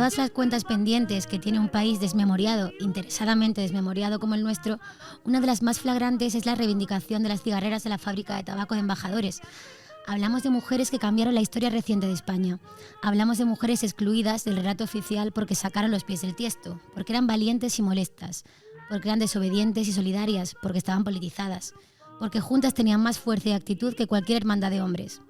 todas las cuentas pendientes que tiene un país desmemoriado, interesadamente desmemoriado como el nuestro, una de las más flagrantes es la reivindicación de las cigarreras de la fábrica de tabaco de Embajadores. Hablamos de mujeres que cambiaron la historia reciente de España. Hablamos de mujeres excluidas del relato oficial porque sacaron los pies del tiesto, porque eran valientes y molestas, porque eran desobedientes y solidarias, porque estaban politizadas, porque juntas tenían más fuerza y actitud que cualquier hermandad de hombres.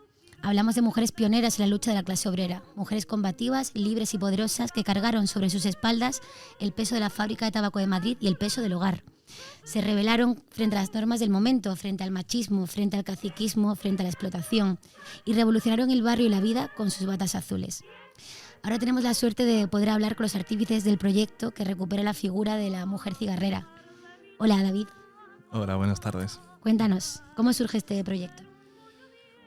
Hablamos de mujeres pioneras en la lucha de la clase obrera, mujeres combativas, libres y poderosas que cargaron sobre sus espaldas el peso de la fábrica de tabaco de Madrid y el peso del hogar. Se rebelaron frente a las normas del momento, frente al machismo, frente al caciquismo, frente a la explotación, y revolucionaron el barrio y la vida con sus batas azules. Ahora tenemos la suerte de poder hablar con los artífices del proyecto que recupera la figura de la mujer cigarrera. Hola, David. Hola, buenas tardes. Cuéntanos, ¿cómo surge este proyecto?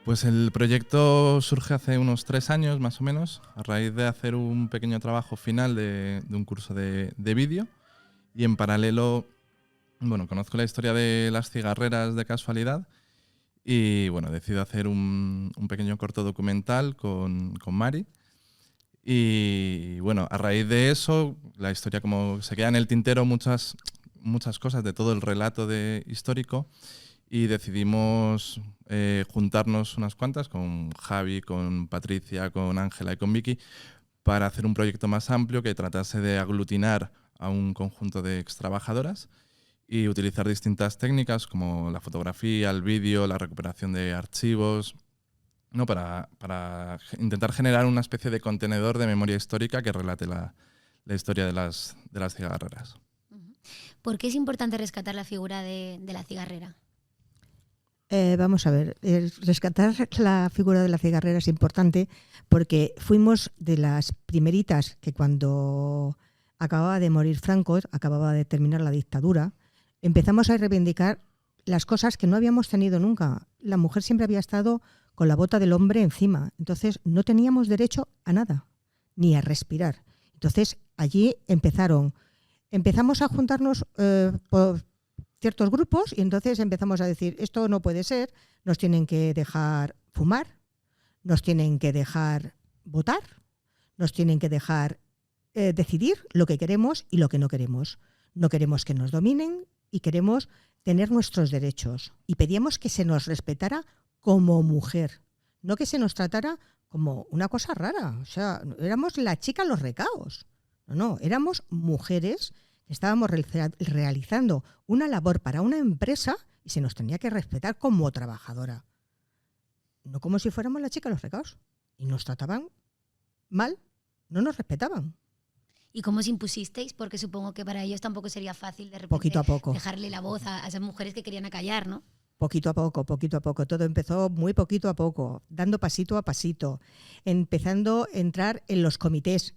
Pues el proyecto surge hace unos 3 años más o menos, a raíz de hacer un pequeño trabajo final de un curso de vídeo, y en paralelo, bueno, conozco la historia de las cigarreras de casualidad y bueno, decido hacer un pequeño corto documental con Mari. Y bueno, a raíz de eso, la historia como se queda en el tintero muchas cosas de todo el relato histórico, y decidimos juntarnos unas cuantas con Javi, con Patricia, con Ángela y con Vicky para hacer un proyecto más amplio que tratase de aglutinar a un conjunto de extrabajadoras y utilizar distintas técnicas como la fotografía, el vídeo, la recuperación de archivos, ¿no? para intentar generar una especie de contenedor de memoria histórica que relate la historia de las cigarreras. ¿Por qué es importante rescatar la figura de la cigarrera? Vamos a ver, rescatar la figura de la cigarrera es importante porque fuimos de las primeritas que cuando acababa de morir Franco, acababa de terminar la dictadura, empezamos a reivindicar las cosas que no habíamos tenido nunca. La mujer siempre había estado con la bota del hombre encima, entonces no teníamos derecho a nada, ni a respirar. Entonces allí empezamos a juntarnos por ciertos grupos y entonces empezamos a decir, esto no puede ser, nos tienen que dejar fumar, nos tienen que dejar votar, nos tienen que dejar decidir lo que queremos y lo que no queremos. No queremos que nos dominen y queremos tener nuestros derechos. Y pedíamos que se nos respetara como mujer, no que se nos tratara como una cosa rara. O sea, éramos la chica en los recaos. No, éramos mujeres. Estábamos realizando una labor para una empresa y se nos tenía que respetar como trabajadora. No como si fuéramos la chica de los recados. Y nos trataban mal, no nos respetaban. ¿Y cómo os impusisteis? Porque supongo que para ellos tampoco sería fácil de repente poquito a poco dejarle la voz a esas mujeres que querían acallar, ¿no? Poquito a poco, poquito a poco. Todo empezó muy poquito a poco, dando pasito a pasito, empezando a entrar en los comités,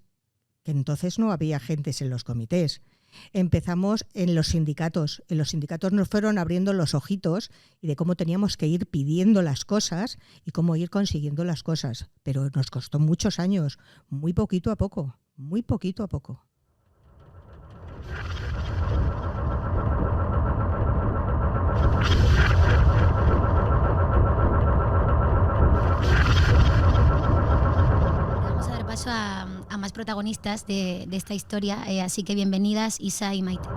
que entonces no había gentes en los comités. Empezamos en los sindicatos. En los sindicatos nos fueron abriendo los ojitos y de cómo teníamos que ir pidiendo las cosas y cómo ir consiguiendo las cosas. Pero nos costó muchos años, muy poquito a poco, muy poquito a poco. Vamos a dar paso a más protagonistas de esta historia, así que bienvenidas Isa y Maite.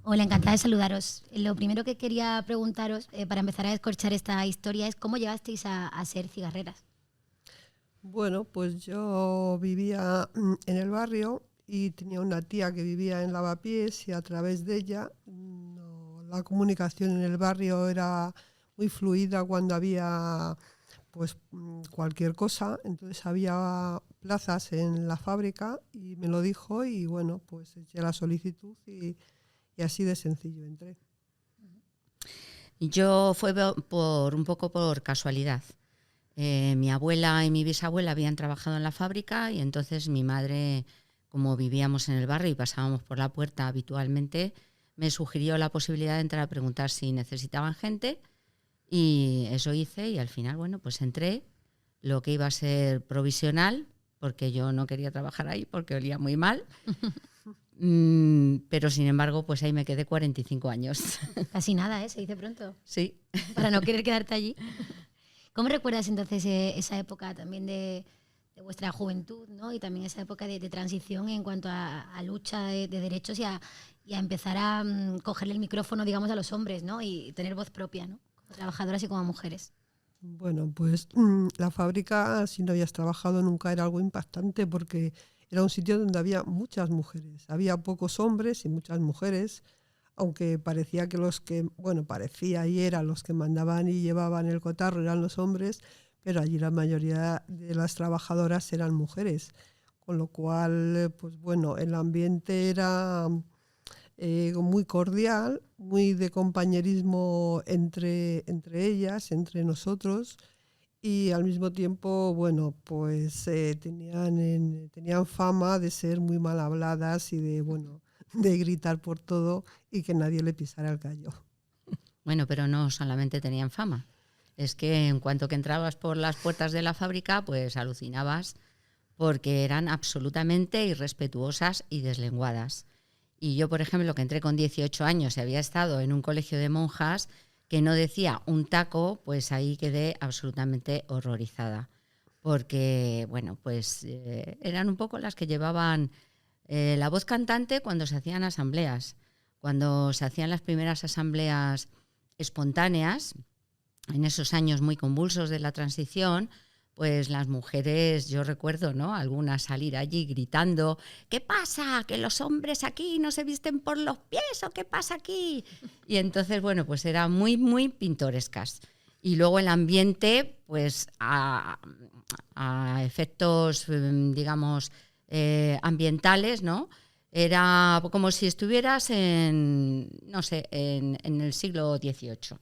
Hola, encantada de saludaros. Lo primero que quería preguntaros, para empezar a descorchar esta historia, es ¿cómo llegasteis a ser cigarreras? Bueno, pues yo vivía en el barrio y tenía una tía que vivía en Lavapiés y a través de ella la comunicación en el barrio era muy fluida cuando había pues cualquier cosa. Entonces había plazas en la fábrica y me lo dijo y bueno, pues eché la solicitud y así de sencillo entré. Yo fue un poco por casualidad. Mi abuela y mi bisabuela habían trabajado en la fábrica y entonces mi madre, como vivíamos en el barrio y pasábamos por la puerta habitualmente, me sugirió la posibilidad de entrar a preguntar si necesitaban gente y eso hice y al final, bueno, pues entré, lo que iba a ser provisional, porque yo no quería trabajar ahí porque olía muy mal. Pero sin embargo, pues ahí me quedé 45 años. Casi nada, ¿eh? Se dice pronto. Sí. Para no querer quedarte allí. ¿Cómo recuerdas entonces esa época también de vuestra juventud, ¿no? Y también esa época de transición en cuanto a lucha de derechos y a empezar a cogerle el micrófono, digamos, a los hombres, ¿no? Y tener voz propia, ¿no? Como trabajadoras y como mujeres. Bueno, pues la fábrica, si no habías trabajado nunca, era algo impactante porque era un sitio donde había muchas mujeres. Había pocos hombres y muchas mujeres, aunque parecía que parecía y eran los que mandaban y llevaban el cotarro, eran los hombres, pero allí la mayoría de las trabajadoras eran mujeres. Con lo cual, pues bueno, el ambiente era muy cordial, muy de compañerismo entre ellas, entre nosotros, y al mismo tiempo, bueno, pues tenían fama de ser muy mal habladas y de gritar por todo y que nadie le pisara el callo. Bueno, pero no solamente tenían fama. Es que en cuanto que entrabas por las puertas de la fábrica, pues alucinabas porque eran absolutamente irrespetuosas y deslenguadas. Y yo, por ejemplo, que entré con 18 años y había estado en un colegio de monjas que no decía un taco, pues ahí quedé absolutamente horrorizada. Porque, bueno, pues eran un poco las que llevaban la voz cantante cuando se hacían asambleas. Cuando se hacían las primeras asambleas espontáneas, en esos años muy convulsos de la transición, pues las mujeres, yo recuerdo, ¿no?, algunas salir allí gritando: ¿qué pasa? ¿Que los hombres aquí no se visten por los pies o qué pasa aquí? Y entonces, bueno, pues eran muy, muy pintorescas. Y luego el ambiente, pues a efectos, digamos, ambientales, ¿no?, era como si estuvieras en el siglo XVIII.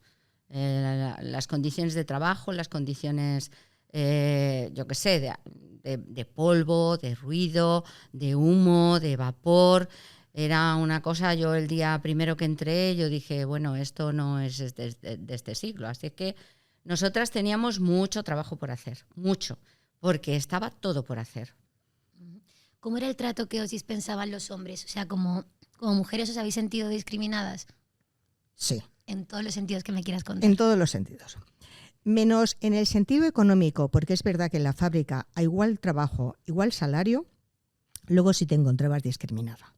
Las condiciones de trabajo, las condiciones, yo qué sé, de polvo, de ruido, de humo, de vapor. Era una cosa, yo el día primero que entré, yo dije, bueno, esto no es de este siglo. Así que nosotras teníamos mucho trabajo por hacer, mucho, porque estaba todo por hacer. ¿Cómo era el trato que os dispensaban los hombres? O sea, como mujeres, ¿os habéis sentido discriminadas? Sí. En todos los sentidos que me quieras contar. En todos los sentidos. Menos en el sentido económico, porque es verdad que en la fábrica a igual trabajo, igual salario, luego sí te encontrabas discriminada.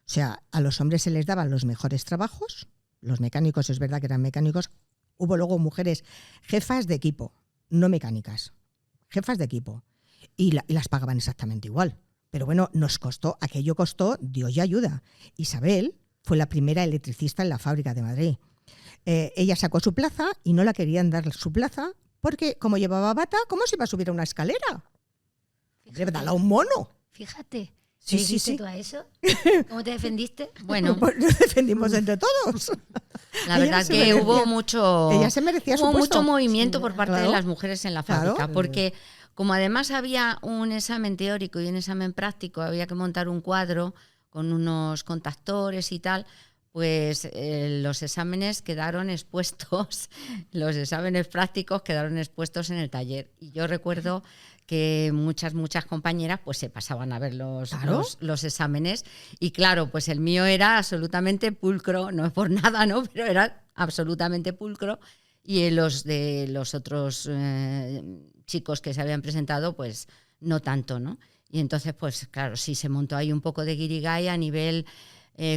O sea, a los hombres se les daban los mejores trabajos, los mecánicos es verdad que eran mecánicos, hubo luego mujeres jefas de equipo, no mecánicas, jefas de equipo, y las pagaban exactamente igual. Pero bueno, aquello costó Dios y ayuda. Isabel fue la primera electricista en la fábrica de Madrid. Ella sacó su plaza y no la querían dar su plaza porque como llevaba bata, ¿cómo se iba a subir a una escalera? De verdad, a un mono. Fíjate. Sí, ¿Te dijiste sí. tú a eso? ¿Cómo te defendiste? Bueno, pues nos defendimos entre todos. la verdad que hubo ella se merecía su puesto. mucho movimiento por parte Claro. de las mujeres en la fábrica, Claro. porque como además había un examen teórico y un examen práctico, había que montar un cuadro con unos contactores y tal, pues los exámenes quedaron expuestos, los exámenes prácticos quedaron expuestos en el taller. Y yo recuerdo que muchas compañeras pues se pasaban a ver Claro. los exámenes y claro, pues el mío era absolutamente pulcro, no es por nada, ¿no?, pero era absolutamente pulcro, y los de los otros chicos que se habían presentado pues no tanto, ¿no? Y entonces pues claro, sí se montó ahí un poco de guirigay a nivel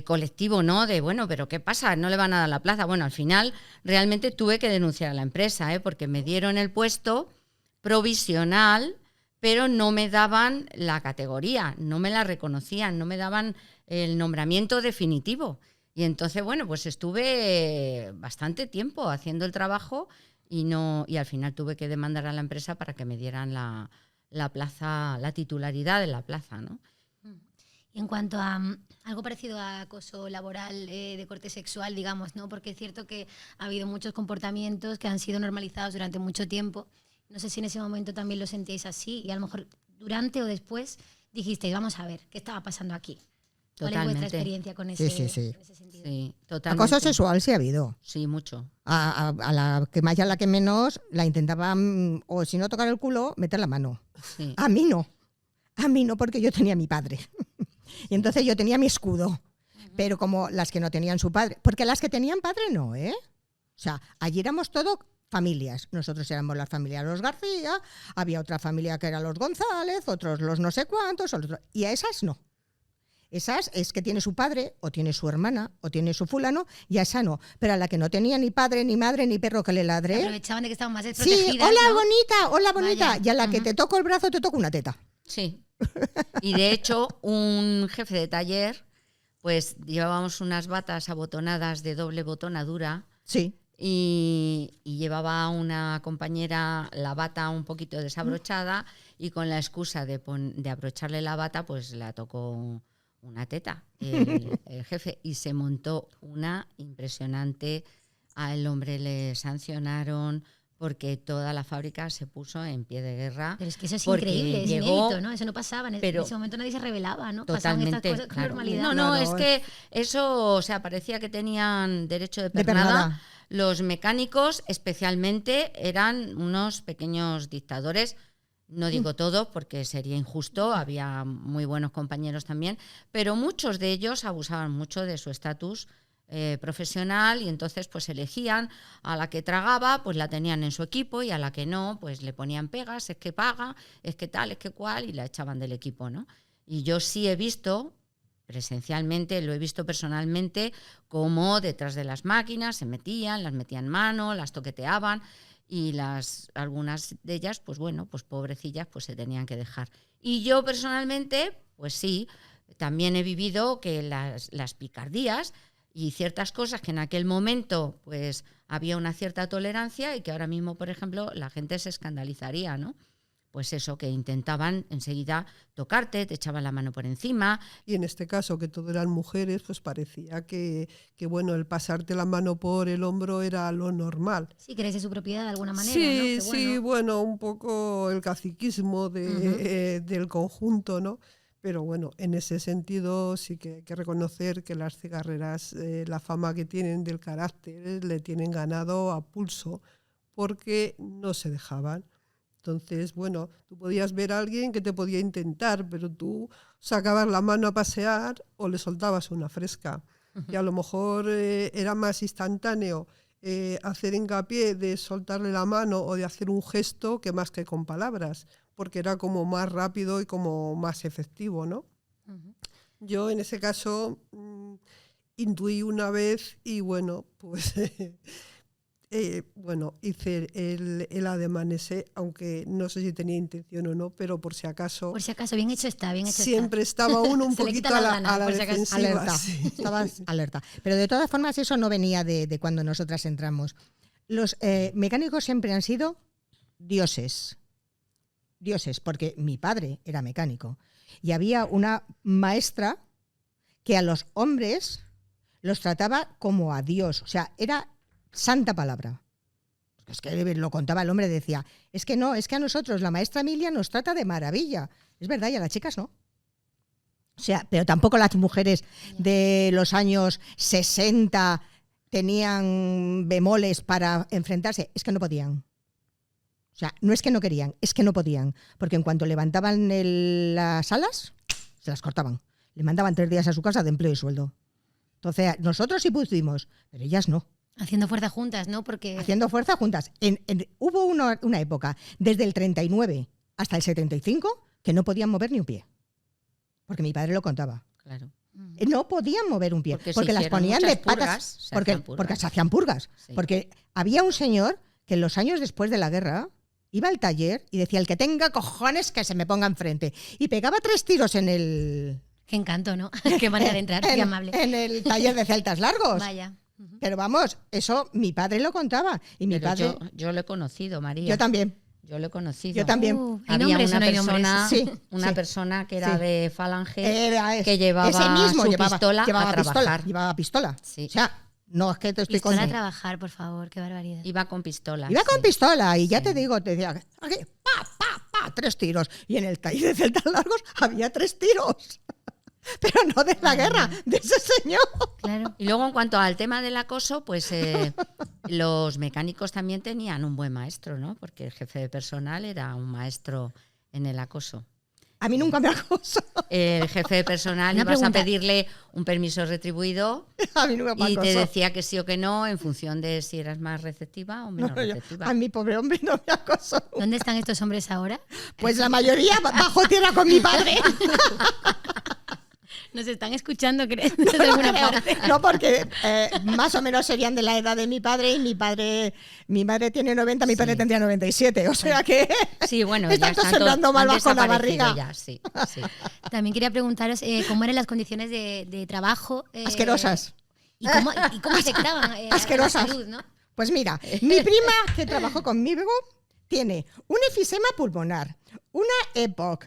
colectivo, ¿no? De bueno, pero ¿qué pasa? ¿No le van a dar la plaza? Bueno, al final realmente tuve que denunciar a la empresa, porque me dieron el puesto provisional, pero no me daban la categoría, no me la reconocían, no me daban el nombramiento definitivo. Y entonces, bueno, pues estuve bastante tiempo haciendo el trabajo y al final tuve que demandar a la empresa para que me dieran la plaza, la titularidad de la plaza, ¿no? Y en cuanto a algo parecido a acoso laboral de corte sexual, digamos, ¿no? Porque es cierto que ha habido muchos comportamientos que han sido normalizados durante mucho tiempo. No sé si en ese momento también lo sentíais así y a lo mejor durante o después dijisteis, vamos a ver, ¿qué estaba pasando aquí? ¿Cuál es vuestra Totalmente. experiencia con Sí, ese, sí, sí. en ese sentido? Sí, totalmente. Acoso sexual sí ha habido. Sí, mucho. A la que más y a la que menos la intentaban, o si no tocar el culo, meter la mano. Sí. A mí no. A mí no, porque yo tenía a mi padre. Y entonces yo tenía mi escudo. Pero como las que no tenían su padre. Porque las que tenían padre no, ¿eh? O sea, allí éramos todo familias. Nosotros éramos la familia de los García, había otra familia que eran los González, otros los no sé cuántos, otros, y a esas no. Esas es que tiene su padre, o tiene su hermana, o tiene su fulano, y a esa no. Pero a la que no tenía ni padre, ni madre, ni perro que le ladre. Aprovechaban de que estaban más Sí, desprotegidas, hola ¿no? bonita, hola bonita. Vaya. Y a la que Ujú. te toco el brazo, te toco una teta. Sí. Y de hecho, un jefe de taller, pues llevábamos unas batas abotonadas de doble botonadura Sí. y llevaba una compañera la bata un poquito desabrochada y con la excusa de abrocharle la bata, pues la tocó una teta el jefe y se montó una impresionante. Al hombre le sancionaron porque toda la fábrica se puso en pie de guerra. Pero es que eso es porque increíble, es llegó- inédito, ¿no? Eso no pasaba. En pero- ese momento nadie se rebelaba, ¿no? Pasaban estas Totalmente, cosas con claro. normalidad. No, no, Claro, es que eso, o sea, parecía que tenían derecho de De pernada. pernada. Los mecánicos, especialmente, eran unos pequeños dictadores. No digo todos porque sería injusto, había muy buenos compañeros también, pero muchos de ellos abusaban mucho de su estatus profesional y entonces pues elegían a la que tragaba, pues la tenían en su equipo y a la que no, pues le ponían pegas, es que paga, es que tal, es que cual y la echaban del equipo, ¿no? Y yo sí he visto presencialmente, lo he visto personalmente, cómo detrás de las máquinas se metían, las metían mano, las toqueteaban y algunas de ellas, pues bueno, pues pobrecillas, pues se tenían que dejar. Y yo personalmente, pues sí, también he vivido que las picardías y ciertas cosas que en aquel momento pues había una cierta tolerancia y que ahora mismo, por ejemplo, la gente se escandalizaría, ¿no? Pues eso, que intentaban enseguida tocarte, te echaban la mano por encima. Y en este caso, que todo eran mujeres, pues parecía que bueno, el pasarte la mano por el hombro era lo normal. Sí, crees de su propiedad de alguna manera, Sí, ¿no? Qué sí, bueno, un poco el caciquismo del conjunto, ¿no? Pero bueno, en ese sentido sí que hay que reconocer que las cigarreras, la fama que tienen del carácter, le tienen ganado a pulso, porque no se dejaban. Entonces, bueno, tú podías ver a alguien que te podía intentar, pero tú sacabas la mano a pasear o le soltabas una fresca. Y a lo mejor era más instantáneo hacer hincapié de soltarle la mano o de hacer un gesto que más que con palabras, porque era como más rápido y como más efectivo, ¿no? Ujú. Yo en ese caso intuí una vez y bueno, pues bueno, hice el ademán ese, aunque no sé si tenía intención o no, pero por si acaso, Por si acaso, bien hecho está, bien hecho siempre estaba uno un Se le poquito quita a la la, gana, a la por si acaso. defensiva. Alerta, Sí. estabas alerta. Pero de todas formas eso no venía de cuando nosotras entramos. Los mecánicos siempre han sido dioses. Dioses, porque mi padre era mecánico. Y había una maestra que a los hombres los trataba como a Dios. O sea, era santa palabra. Es que lo contaba el hombre, decía, es que no, es que a nosotros la maestra Emilia nos trata de maravilla. Es verdad, y a las chicas no. O sea, pero tampoco las mujeres de los años 60 tenían bemoles para enfrentarse. Es que no podían. O sea, no es que no querían, es que no podían. Porque en cuanto levantaban las alas, se las cortaban. Le mandaban 3 días a su casa de empleo y sueldo. Entonces, nosotros sí pudimos, pero ellas no. Haciendo fuerza juntas, ¿no? Porque Haciendo fuerza juntas. Hubo una época, desde el 39 hasta el 75, que no podían mover ni un pie. Porque mi padre lo contaba. Claro. No podían mover un pie. Porque se Porque las hicieron ponían de muchas patas. purgas, se Porque hacían purgas. porque se hacían purgas. Sí. Porque había un señor que en los años después de la guerra iba al taller y decía, el que tenga cojones que se me ponga enfrente. Y pegaba 3 tiros en el... qué encanto, ¿no? Qué manera de entrar, qué amable. En el taller de celtas largos. Vaya. Ujú. Pero vamos, eso mi padre lo contaba. Y mi Pero padre... yo lo he conocido, María. Yo también. Yo lo he conocido. Yo también. ¿Hay Había nombres o una no hay nombres? persona, Sí, una sí. persona que era Sí. de Falange Era que llevaba ese mismo su llevaba pistola llevaba a trabajar. Llevaba pistola. Sí. O sea, no es que te estoy Pistola a con... trabajar, por favor, qué barbaridad. Iba con pistola. Iba con sí. pistola y ya Sí. te digo, te decía, aquí, pa, 3 tiros. Y en el taller de celtas largos había 3 tiros. Pero no de la guerra, de ese señor. Claro. Y luego en cuanto al tema del acoso, pues los mecánicos también tenían un buen maestro, ¿no? Porque el jefe de personal era un maestro en el acoso. A mí nunca me acosó. El jefe de personal Una ibas pregunta. a pedirle un permiso retribuido A mí nunca me y acosó. te decía que sí o que no en función de si eras más receptiva o menos No, receptiva. a mi pobre hombre no me acosó. ¿Dónde están estos hombres ahora? Pues la mayoría bajo tierra con mi padre. Nos están escuchando, ¿crees? Desde alguna parte. No, porque más o menos serían de la edad de mi padre y mi madre tiene 90, mi padre Sí. tendría 97. O sea que Sí, bueno, Está ya están sembrando mal han bajo la desaparecido barriga. ya, sí, sí. También quería preguntaros cómo eran las condiciones de trabajo. asquerosas. Y cómo afectaban a la Asquerosas. salud, ¿no? Pues mira, mi prima que trabajó conmigo tiene un efisema pulmonar, una EPOC,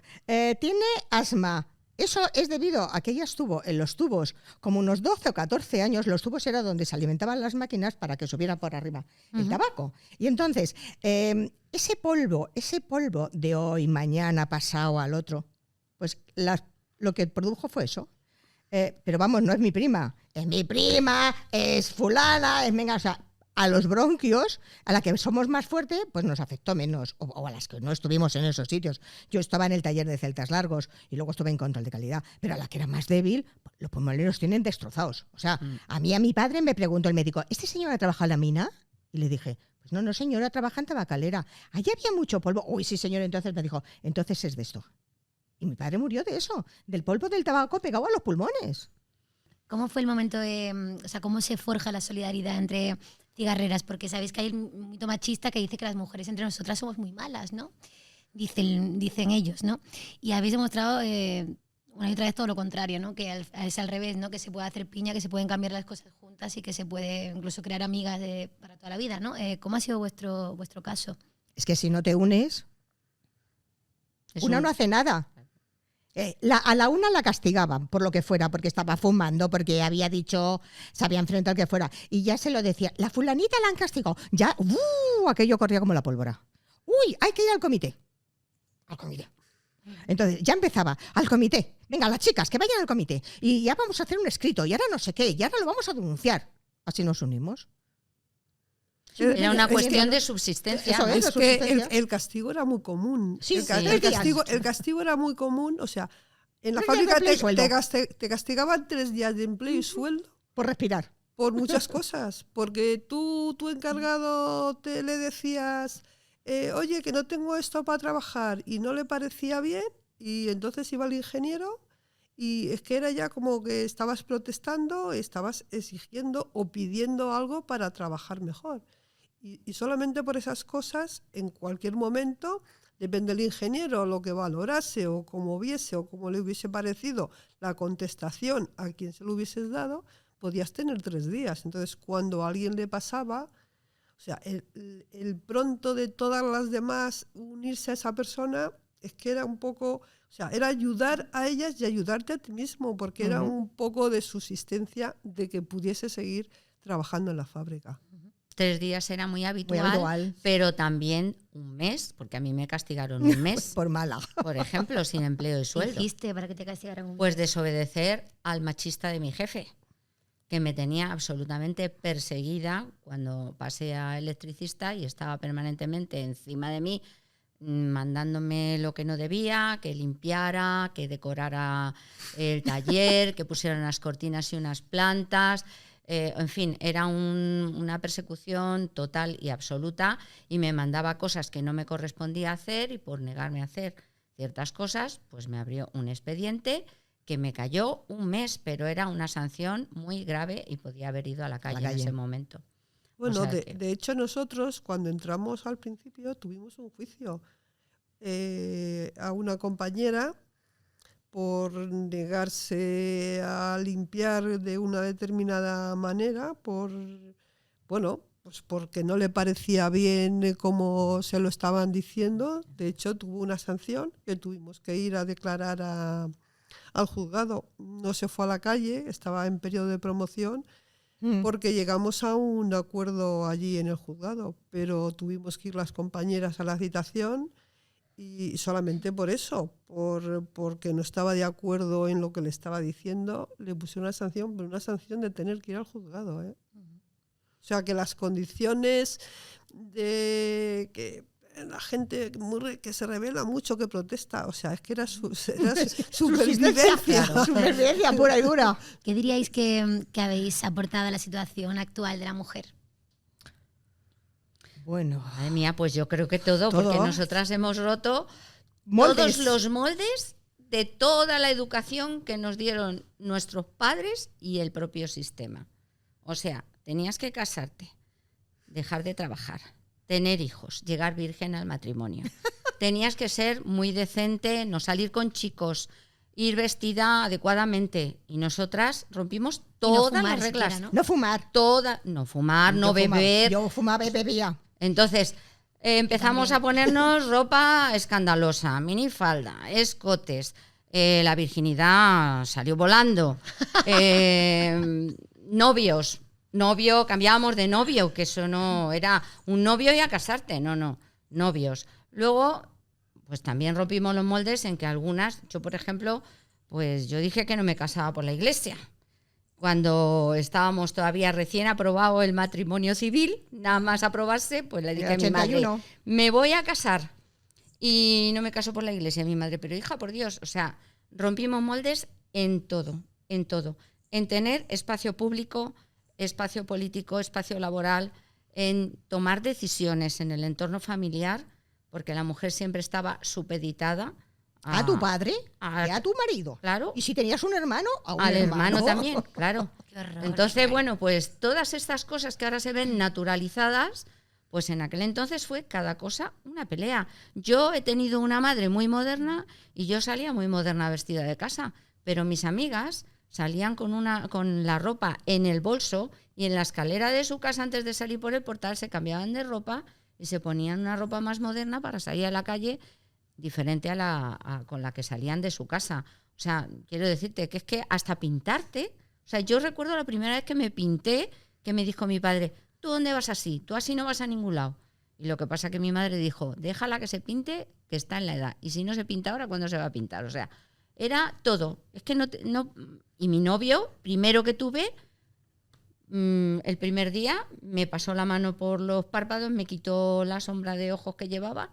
tiene asma. Eso es debido a que ella estuvo en los tubos como unos 12 o 14 años. Los tubos era donde se alimentaban las máquinas para que subiera por arriba el tabaco. Y entonces, ese polvo de hoy, mañana, pasado, al otro, pues lo que produjo fue eso. Pero vamos, no es mi prima, es fulana, venga, o sea, a los bronquios, a la que somos más fuertes, pues nos afectó menos, o a las que no estuvimos en esos sitios. Yo estaba en el taller de celtas largos y luego estuve en control de calidad, pero a la que era más débil, los pulmones los tienen destrozados. O sea, a mi padre me preguntó el médico, ¿este señor ha trabajado en la mina? Y le dije, pues no, señora, trabaja en tabacalera. Allí había mucho polvo. Uy, sí, señor, entonces me dijo, entonces es de esto. Y mi padre murió de eso, del polvo del tabaco pegado a los pulmones. ¿Cómo fue el momento o sea, cómo se forja la solidaridad entre cigarreras? Porque sabéis que hay un mito machista que dice que las mujeres entre nosotras somos muy malas, ¿no? Dicen ellos, ¿no? Y habéis demostrado una y otra vez todo lo contrario, ¿no? Que es al revés, ¿no? Que se puede hacer piña, que se pueden cambiar las cosas juntas y que se puede incluso crear amigas para toda la vida, ¿no? ¿Cómo ha sido vuestro caso? Es que si no te unes, una no hace nada. A la una la castigaban por lo que fuera, porque estaba fumando, porque había dicho, se había enfrentado al que fuera. Y ya se lo decía, la fulanita la han castigado. Ya, aquello corría como la pólvora. Uy, hay que ir al comité. Al comité. Entonces ya empezaba, al comité. Venga, las chicas, que vayan al comité. Y ya vamos a hacer un escrito, y ahora no sé qué, y ahora lo vamos a denunciar. Así nos unimos. Era una Es cuestión que- de subsistencia. Eso ¿no? es. Es que el castigo era muy común. Sí, el, sí. el castigo era muy común. O sea, en la 3 días de fábrica empleo y sueldo. te castigaban 3 días de empleo y sueldo Por respirar. por muchas cosas. Porque tu encargado le decías, oye, que no tengo esto para trabajar, y no le parecía bien, y entonces iba el ingeniero. Y es que era ya como que estabas protestando, estabas exigiendo o pidiendo algo para trabajar mejor. Y solamente por esas cosas, en cualquier momento, depende del ingeniero lo que valorase o cómo viese o cómo le hubiese parecido la contestación a quien se lo hubieses dado, podías tener 3 días. Entonces, cuando a alguien le pasaba, o sea, el pronto de todas las demás unirse a esa persona, es que era un poco, o sea, era ayudar a ellas y ayudarte a ti mismo, porque era un poco de subsistencia de que pudiese seguir trabajando en la fábrica. 3 días era muy habitual, habitual. pero también un mes, porque a mí me castigaron un mes, Por mala. por ejemplo, sin empleo y ¿Qué sueldo. hiciste para que te castigaran un Pues desobedecer al machista de mi jefe, que me tenía absolutamente perseguida cuando pasé a electricista y estaba permanentemente encima de mí, mandándome lo que no debía, que limpiara, que decorara el taller, que pusiera unas cortinas y unas plantas. En fin, era una persecución total y absoluta, y me mandaba cosas que no me correspondía hacer, y por negarme a hacer ciertas cosas, pues me abrió un expediente que me cayó un mes, pero era una sanción muy grave y podía haber ido a la calle en ese momento. Bueno, O sea que- de hecho nosotros cuando entramos al principio tuvimos un juicio a una compañera por negarse a limpiar de una determinada manera, pues porque no le parecía bien como se lo estaban diciendo. De hecho, tuvo una sanción que tuvimos que ir a declarar al juzgado. No se fue a la calle, estaba en periodo de promoción, porque llegamos a un acuerdo allí en el juzgado, pero tuvimos que ir las compañeras a la citación Y solamente por eso, porque no estaba de acuerdo en lo que le estaba diciendo, le pusieron una sanción, pero una sanción de tener que ir al juzgado. O sea, que las condiciones de que la gente que se revela mucho, que protesta, o sea, es que era supervivencia. Supervivencia pura y dura. ¿Qué diríais que habéis aportado a la situación actual de la mujer? Bueno, Madre mía, pues yo creo que todo, Todo. porque nosotras hemos roto moldes. todos los moldes de toda la educación que nos dieron nuestros padres y el propio sistema. O sea, tenías que casarte, dejar de trabajar, tener hijos, llegar virgen al matrimonio. Tenías que ser muy decente, no salir con chicos, ir vestida adecuadamente. Y nosotras rompimos todas fumar las reglas. siquiera, No fumar. No fumar, no Yo beber. Yo fumaba y bebía. Entonces, empezamos a ponernos ropa escandalosa, minifalda, escotes. La virginidad salió volando. Novios. Cambiábamos de novio, que eso no era un novio y a casarte. No. Novios. Luego, pues también rompimos los moldes en que algunas, yo por ejemplo, pues yo dije que no me casaba por la iglesia. Cuando estábamos todavía recién aprobado el matrimonio civil, nada más aprobarse, pues le dije a mi madre, me voy a casar. Y no me caso por la iglesia, mi madre. Pero hija, por Dios, o sea, rompimos moldes en todo. En tener espacio público, espacio político, espacio laboral, en tomar decisiones en el entorno familiar, porque la mujer siempre estaba supeditada ¿A tu padre? a- ¿Y a tu marido? Claro. Y si tenías un hermano, a un Al hermano. hermano también, claro. Qué horror. Entonces, bueno, pues todas estas cosas que ahora se ven naturalizadas, pues en aquel entonces fue cada cosa una pelea. Yo he tenido una madre muy moderna y yo salía muy moderna vestida de casa, pero mis amigas salían con la ropa en el bolso y en la escalera de su casa antes de salir por el portal se cambiaban de ropa y se ponían una ropa más moderna para salir a la calle diferente con la que salían de su casa. O sea, quiero decirte que es que hasta pintarte, o sea, yo recuerdo la primera vez que me pinté, que me dijo mi padre, ¿tú dónde vas así? Tú así no vas a ningún lado. Y lo que pasa que mi madre dijo, déjala que se pinte, que está en la edad. Y si no se pinta ahora, ¿cuándo se va a pintar? O sea, era todo. Es que no. Y mi novio, primero que tuve, el primer día me pasó la mano por los párpados, me quitó la sombra de ojos que llevaba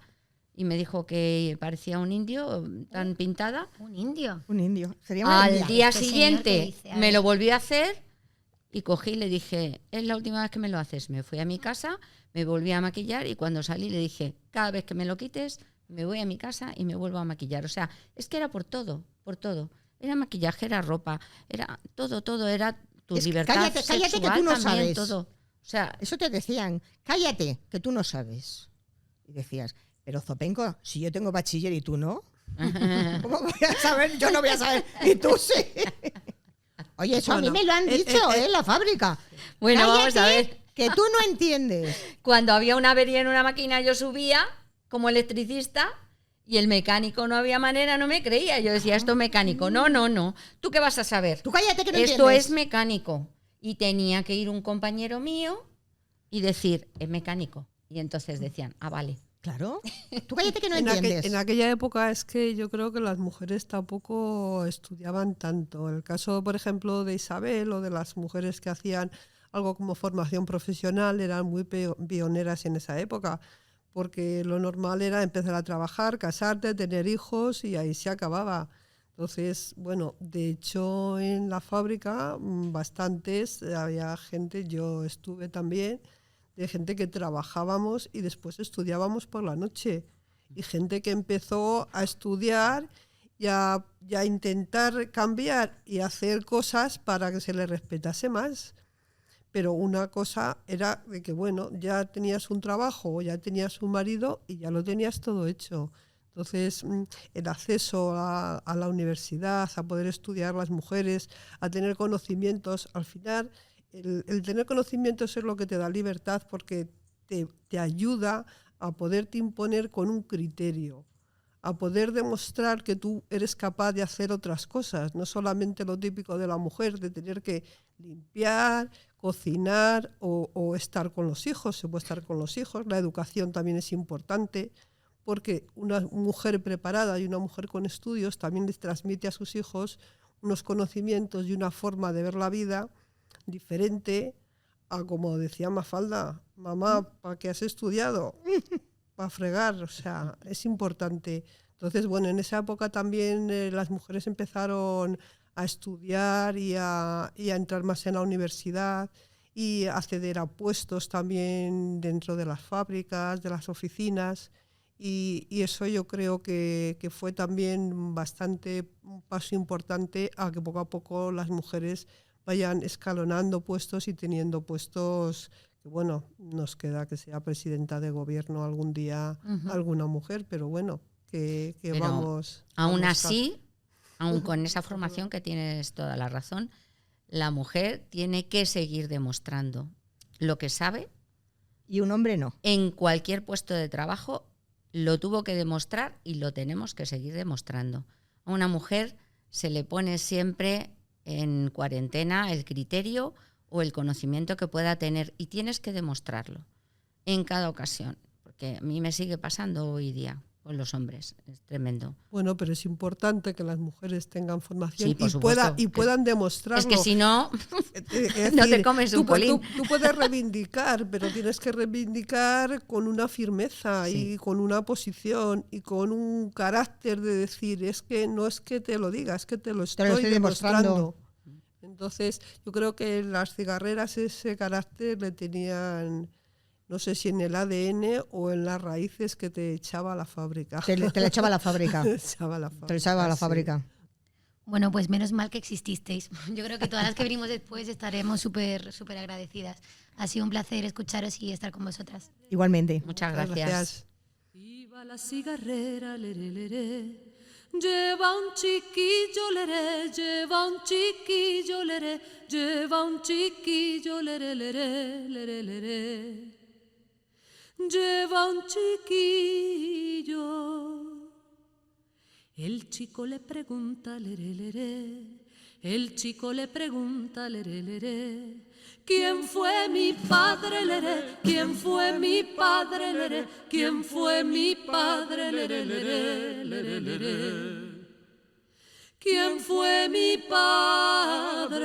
y me dijo que parecía un indio tan pintada. Un indio. Un indio. Sería una Al india. día Este señor siguiente que dice, a me ver. lo volví a hacer y cogí y le dije, es la última vez que me lo haces. Me fui a mi casa, me volví a maquillar y cuando salí le dije, cada vez que me lo quites, me voy a mi casa y me vuelvo a maquillar. O sea, es que era por todo. Era maquillaje, era ropa, era todo, era tu Es que libertad cállate que sexual tú no también, sabes. todo. O sea, Eso te decían, cállate, que tú no sabes. Y decías, pero Zopenco, si yo tengo bachiller y tú no, ¿cómo voy a saber? Yo no voy a saber, y tú sí. Oye, eso a mí Bueno, me lo han dicho, en la fábrica. bueno, Cállate, vamos a ver. que tú no entiendes. Cuando había una avería en una máquina yo subía como electricista y el mecánico no había manera, no me creía. Yo decía, esto es mecánico. No. ¿Tú qué vas a saber? Tú cállate que no Esto entiendes. es mecánico. Y tenía que ir un compañero mío y decir, es mecánico. Y entonces decían, vale. Claro. Tú cállate que no En entiendes. aquella época es que yo creo que las mujeres tampoco estudiaban tanto. El caso, por ejemplo, de Isabel o de las mujeres que hacían algo como formación profesional eran muy pioneras en esa época, porque lo normal era empezar a trabajar, casarte, tener hijos y ahí se acababa. Entonces, bueno, de hecho en la fábrica bastantes, había gente, yo estuve también, de gente que trabajábamos y después estudiábamos por la noche. Y gente que empezó a estudiar y a intentar cambiar y hacer cosas para que se le respetase más. Pero una cosa era de que, bueno, ya tenías un trabajo o ya tenías un marido y ya lo tenías todo hecho. Entonces, el acceso a la universidad, a poder estudiar las mujeres, a tener conocimientos, al final, el tener conocimientos es lo que te da libertad porque te ayuda a poderte imponer con un criterio, a poder demostrar que tú eres capaz de hacer otras cosas, no solamente lo típico de la mujer, de tener que limpiar, cocinar o estar con los hijos. Se puede estar con los hijos, la educación también es importante, porque una mujer preparada y una mujer con estudios también les transmite a sus hijos unos conocimientos y una forma de ver la vida diferente a, como decía Mafalda, mamá, ¿para qué has estudiado? Para fregar, o sea, es importante. Entonces, bueno, en esa época también las mujeres empezaron a estudiar y a entrar más en la universidad y acceder a puestos también dentro de las fábricas, de las oficinas, y eso yo creo que fue también un paso importante a que poco a poco las mujeres vayan escalonando puestos y teniendo puestos que, bueno, nos queda que sea presidenta de gobierno algún día alguna mujer, pero bueno, que Pero vamos... Aún vamos así, aún con esa formación que tienes toda la razón, la mujer tiene que seguir demostrando lo que sabe. Y un hombre no. En cualquier puesto de trabajo lo tuvo que demostrar y lo tenemos que seguir demostrando. A una mujer se le pone siempre en cuarentena el criterio o el conocimiento que pueda tener y tienes que demostrarlo en cada ocasión, porque a mí me sigue pasando hoy día con los hombres, es tremendo. Bueno, pero es importante que las mujeres tengan formación Sí, por supuesto. y puedan demostrarlo. Es que si no, Es no te decir, comes un polín. Tú puedes reivindicar, pero tienes que reivindicar con una firmeza y con una posición y con un carácter de decir, es que no es que te lo diga, es que te lo estoy demostrando. Entonces, yo creo que las cigarreras ese carácter le tenían, no sé si en el ADN o en las raíces que te echaba la fábrica. Te le echaba la fábrica. Te echaba la fábrica. Te le echaba la sí. fábrica. Bueno, pues menos mal que exististeis. Yo creo que todas las que venimos después estaremos súper agradecidas. Ha sido un placer escucharos y estar con vosotras. Igualmente. Muchas gracias. Viva la cigarrera, lere, lere. Lleva un chiquillo, lere, lleva un chiquillo, lere, lleva un chiquillo, lere, lere, lere, lere. Lleva un chiquillo. El chico le pregunta, lere, lere. El chico le pregunta, lere, lere. ¿Quién fue mi padre, lere? ¿Quién fue mi padre, lere? ¿Quién fue mi padre, lere, lere, lere, lere? ¿Quién fue mi padre?